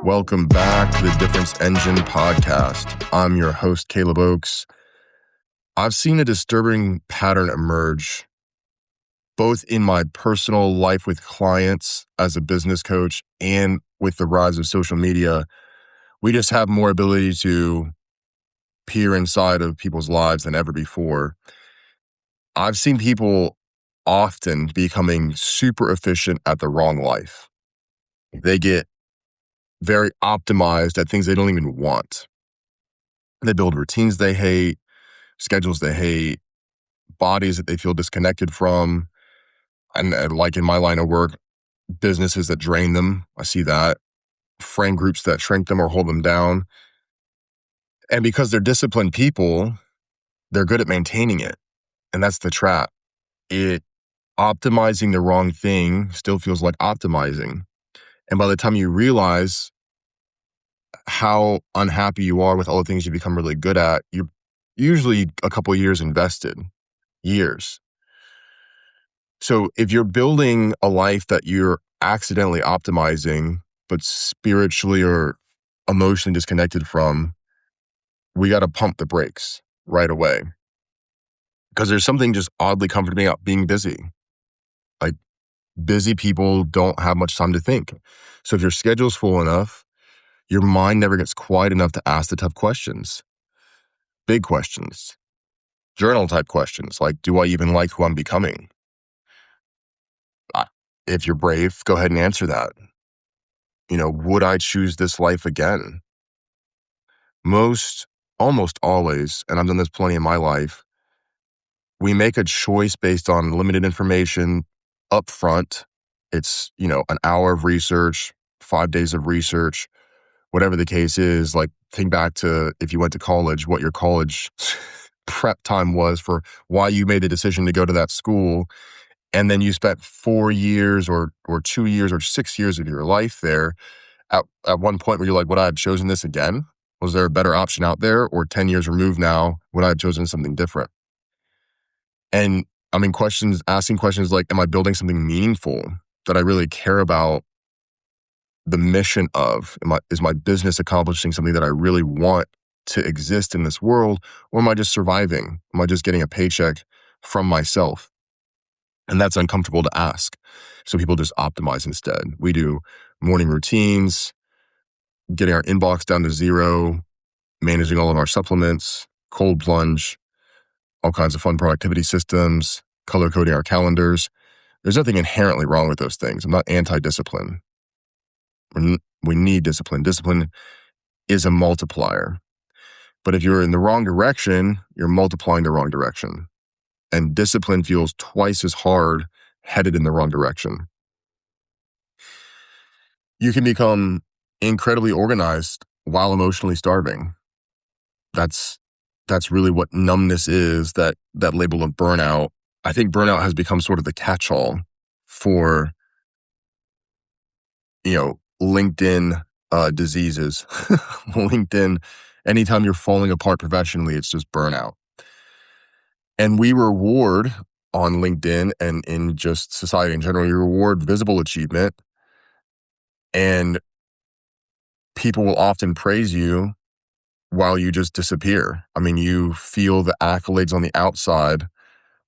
Welcome back to the Difference Engine podcast. I'm your host, Caleb Oakes. I've seen a disturbing pattern emerge, both in my personal life with clients as a business coach and with the rise of social media. We just have more ability to peer inside of people's lives than ever before. I've seen people often becoming super efficient at the wrong life. They get very optimized at things they don't even want. They build routines they hate, schedules they hate, bodies that they feel disconnected from. And like in my line of work, businesses that drain them. I see that. Friend groups that shrink them or hold them down. And because they're disciplined people, they're good at maintaining it. And that's the trap. Optimizing the wrong thing still feels like optimizing. And by the time you realize how unhappy you are with all the things you become really good at, you're usually a couple of years invested. Years. So if you're building a life that you're accidentally optimizing, but spiritually or emotionally disconnected from, we got to pump the brakes right away. Because there's something just oddly comforting about being busy. Like, busy people don't have much time to think. So if your schedule's full enough, your mind never gets quiet enough to ask the tough questions. Big questions. Journal type questions like, do I even like who I'm becoming? If you're brave, go ahead and answer that. Would I choose this life again? Almost always, and I've done this plenty in my life, we make a choice based on limited information up front. It's, an hour of research, 5 days of research, whatever the case is. Like, think back to if you went to college, what your college prep time was for why you made the decision to go to that school. And then you spent 4 years or 2 years or 6 years of your life there. At one point where you're like, would I have chosen this again? Was there a better option out there? Or 10 years removed now, would I have chosen something different? And asking questions like, am I building something meaningful that I really care about the mission of? Is my business accomplishing something that I really want to exist in this world? Or am I just surviving? Am I just getting a paycheck from myself? And that's uncomfortable to ask. So people just optimize instead. We do morning routines, getting our inbox down to zero, managing all of our supplements, cold plunge, all kinds of fun productivity systems, color coding our calendars. There's nothing inherently wrong with those things. I'm not anti-discipline. We need discipline. Discipline is a multiplier. But if you're in the wrong direction, you're multiplying the wrong direction. And discipline feels twice as hard headed in the wrong direction. You can become incredibly organized while emotionally starving. That's really what numbness is, that label of burnout. I think burnout has become sort of the catch-all for, LinkedIn diseases. LinkedIn, anytime you're falling apart professionally, it's just burnout. And we reward on LinkedIn and in just society in general, you reward visible achievement. And people will often praise you while you just disappear. You feel the accolades on the outside,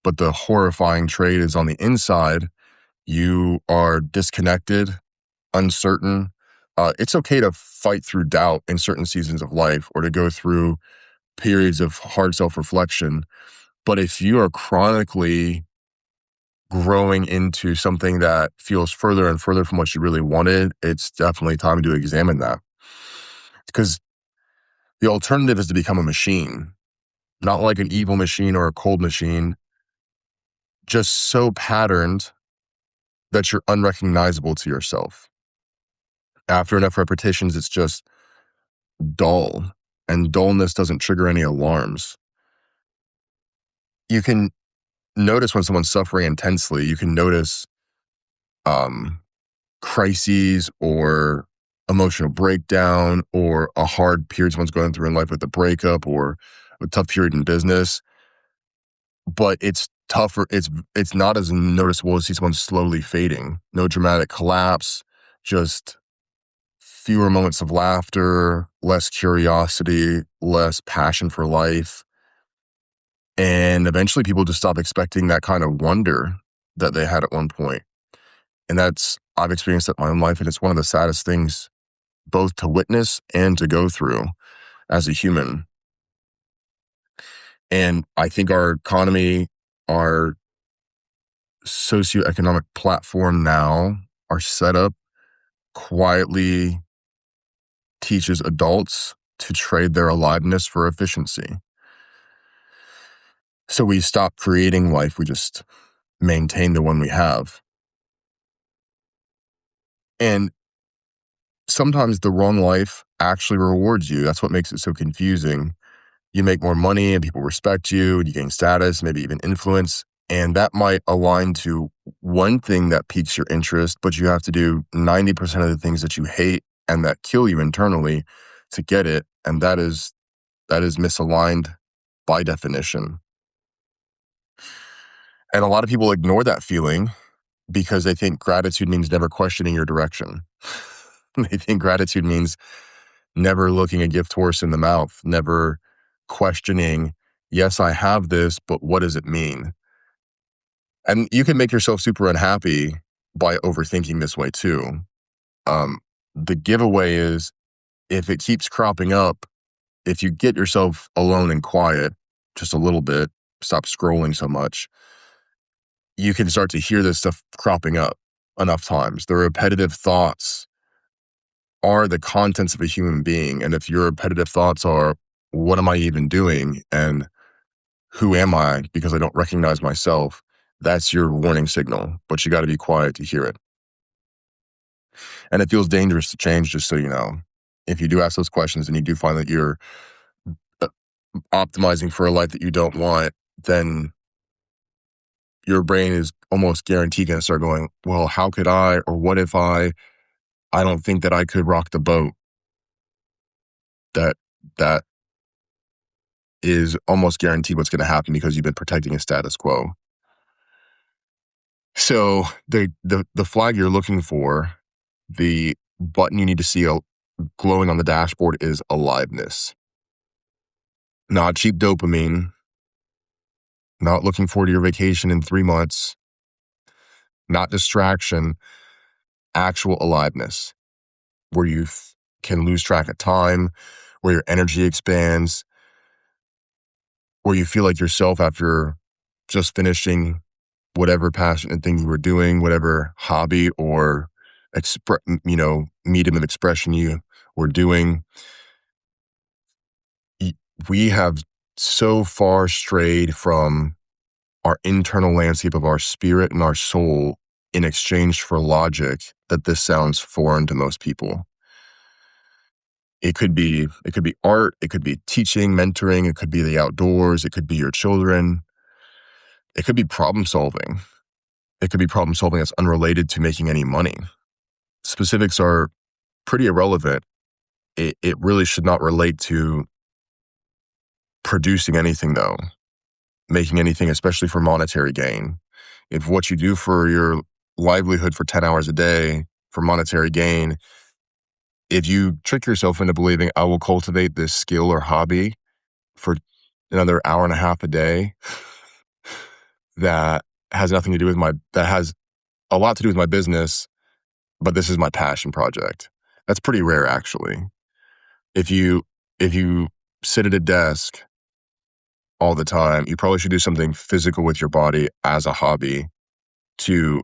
but the horrifying trait is on the inside. You are disconnected, uncertain. It's okay to fight through doubt in certain seasons of life or to go through periods of hard self-reflection. But if you are chronically growing into something that feels further and further from what you really wanted, it's definitely time to examine that. Because the alternative is to become a machine, not like an evil machine or a cold machine, just so patterned that you're unrecognizable to yourself. After enough repetitions, it's just dull, and dullness doesn't trigger any alarms. You can notice when someone's suffering intensely. You can notice crises or emotional breakdown or a hard period someone's going through in life with a breakup or a tough period in business. But it's tougher. It's not as noticeable as see someone slowly fading. No dramatic collapse, just fewer moments of laughter, less curiosity, less passion for life. And eventually people just stop expecting that kind of wonder that they had at one point. And I've experienced that in my own life. And it's one of the saddest things both to witness and to go through as a human. And I think our economy, our socioeconomic platform now, our setup quietly teaches adults to trade their aliveness for efficiency. So we stop creating life, we just maintain the one we have. And sometimes the wrong life actually rewards you. That's what makes it so confusing. You make more money and people respect you and you gain status, maybe even influence. And that might align to one thing that piques your interest, but you have to do 90% of the things that you hate and that kill you internally to get it. And that is misaligned by definition. And a lot of people ignore that feeling because they think gratitude means never questioning your direction. They think gratitude means never looking a gift horse in the mouth, never questioning, yes, I have this, but what does it mean? And you can make yourself super unhappy by overthinking this way too. The giveaway is if it keeps cropping up, if you get yourself alone and quiet just a little bit, stop scrolling so much, you can start to hear this stuff cropping up enough times. The repetitive thoughts are the contents of a human being. And if your repetitive thoughts are, what am I even doing? And who am I? Because I don't recognize myself. That's your warning signal, but you got to be quiet to hear it. And it feels dangerous to change, just so you know. If you do ask those questions and you do find that you're optimizing for a life that you don't want, then your brain is almost guaranteed going to start going, well, how could I, or what if I don't think that I could rock the boat. That is almost guaranteed what's going to happen because you've been protecting a status quo. So the flag you're looking for, the button you need to see glowing on the dashboard is aliveness. Not cheap dopamine, not looking forward to your vacation in 3 months, not distraction, actual aliveness, where you can lose track of time, where your energy expands, where you feel like yourself after just finishing whatever passionate thing you were doing, whatever hobby or medium of expression you were doing. We have so far strayed from our internal landscape of our spirit and our soul in exchange for logic that this sounds foreign to most people. It could be art, it could be teaching, mentoring, it could be the outdoors, it could be your children, it could be problem solving. It could be problem solving that's unrelated to making any money. Specifics are pretty irrelevant. It really should not relate to producing anything though, making anything, especially for monetary gain. If what you do for your livelihood for 10 hours a day for monetary gain, if you trick yourself into believing I will cultivate this skill or hobby for another hour and a half a day, that has nothing to do with that has a lot to do with my business, but this is my passion project. That's pretty rare, actually. If you sit at a desk all the time, you probably should do something physical with your body as a hobby to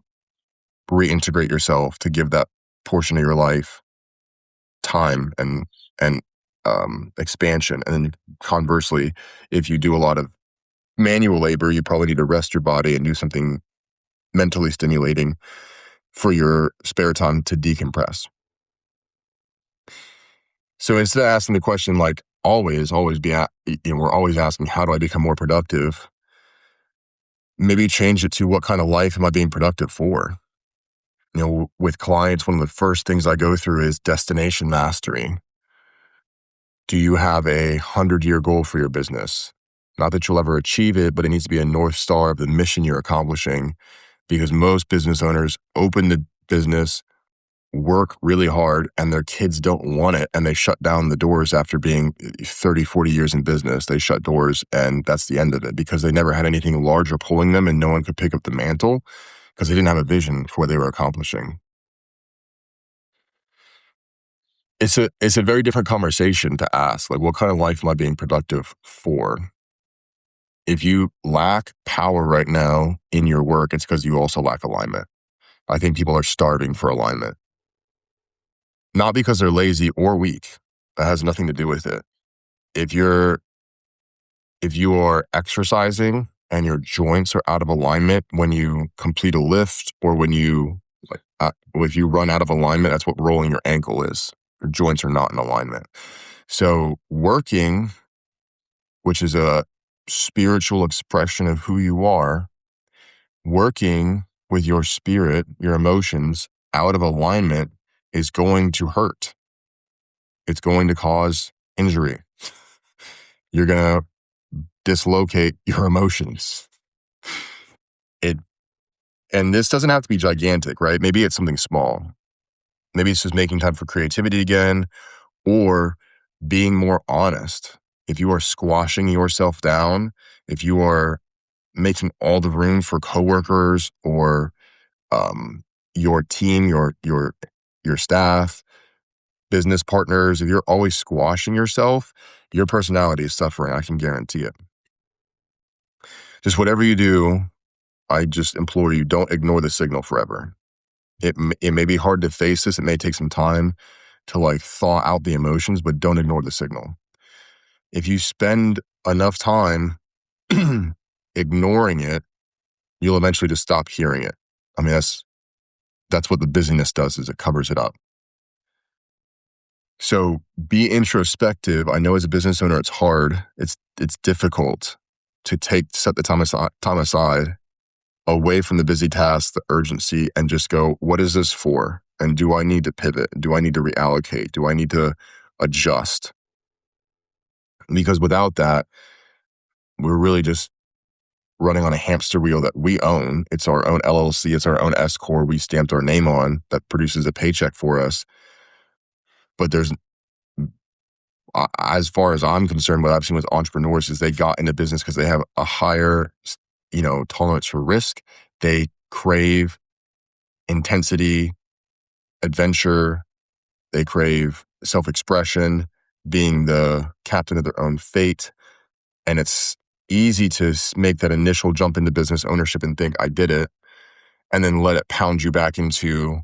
reintegrate yourself, to give that portion of your life time and expansion. And then conversely, if you do a lot of manual labor, you probably need to rest your body and do something mentally stimulating for your spare time to decompress. So instead of asking the question, like we're always asking, how do I become more productive? Maybe change it to, what kind of life am I being productive for? With clients, one of the first things I go through is destination mastery. Do you have a 100-year goal for your business? Not that you'll ever achieve it, but it needs to be a North Star of the mission you're accomplishing, because most business owners open the business work really hard and their kids don't want it and they shut down the doors after being 30, 40 years in business. They shut doors and that's the end of it because they never had anything larger pulling them and no one could pick up the mantle because they didn't have a vision for what they were accomplishing. It's a very different conversation to ask, like, what kind of life am I being productive for? If you lack power right now in your work, it's because you also lack alignment. I think people are starving for alignment. Not because they're lazy or weak. That has nothing to do with it. If you are exercising and your joints are out of alignment when you complete a lift or when if you run out of alignment, that's what rolling your ankle is. Your joints are not in alignment. So working, which is a spiritual expression of who you are, working with your spirit, your emotions out of alignment is going to hurt. It's going to cause injury. You're going to dislocate your emotions. And this doesn't have to be gigantic, right? Maybe it's something small. Maybe it's just making time for creativity again or being more honest. If you are squashing yourself down, if you are making all the room for coworkers or your team, your staff, business partners, if you're always squashing yourself, your personality is suffering. I can guarantee it. Just whatever you do, I just implore you, don't ignore the signal forever. It may be hard to face this. It may take some time to thaw out the emotions, but don't ignore the signal. If you spend enough time ignoring it, you'll eventually just stop hearing it. I mean, that's what the busyness does, is it covers it up. So be introspective. I know as a business owner, it's hard. It's difficult to set the time aside away from the busy tasks, the urgency, and just go, what is this for? And do I need to pivot? Do I need to reallocate? Do I need to adjust? Because without that, we're really just running on a hamster wheel that we own. It's our own LLC. It's our own S-Corp we stamped our name on that produces a paycheck for us. But as far as I'm concerned, what I've seen with entrepreneurs is they got into business because they have a higher, tolerance for risk. They crave intensity, adventure. They crave self-expression, being the captain of their own fate. And it's easy to make that initial jump into business ownership and think, I did it, and then let it pound you back into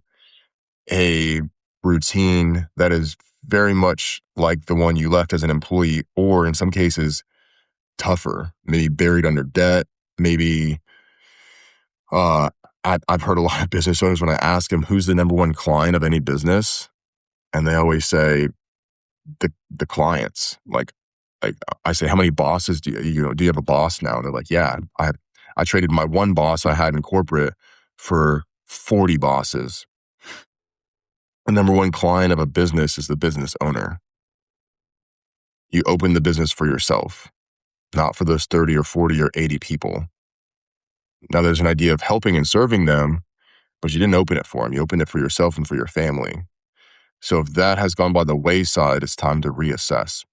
a routine that is very much like the one you left as an employee, or in some cases, tougher, maybe buried under debt, maybe I've heard a lot of business owners when I ask them who's the number one client of any business, and they always say the clients. Like I say, how many bosses do you have a boss now? And they're like, yeah, I traded my one boss I had in corporate for 40 bosses. The number one client of a business is the business owner. You open the business for yourself, not for those 30 or 40 or 80 people. Now there's an idea of helping and serving them, but you didn't open it for them. You opened it for yourself and for your family. So if that has gone by the wayside, it's time to reassess.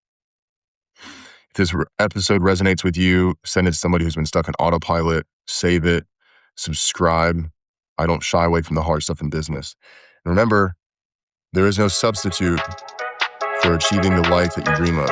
If this episode resonates with you, send it to somebody who's been stuck in autopilot, save it, subscribe. I don't shy away from the hard stuff in business. And remember, there is no substitute for achieving the life that you dream of.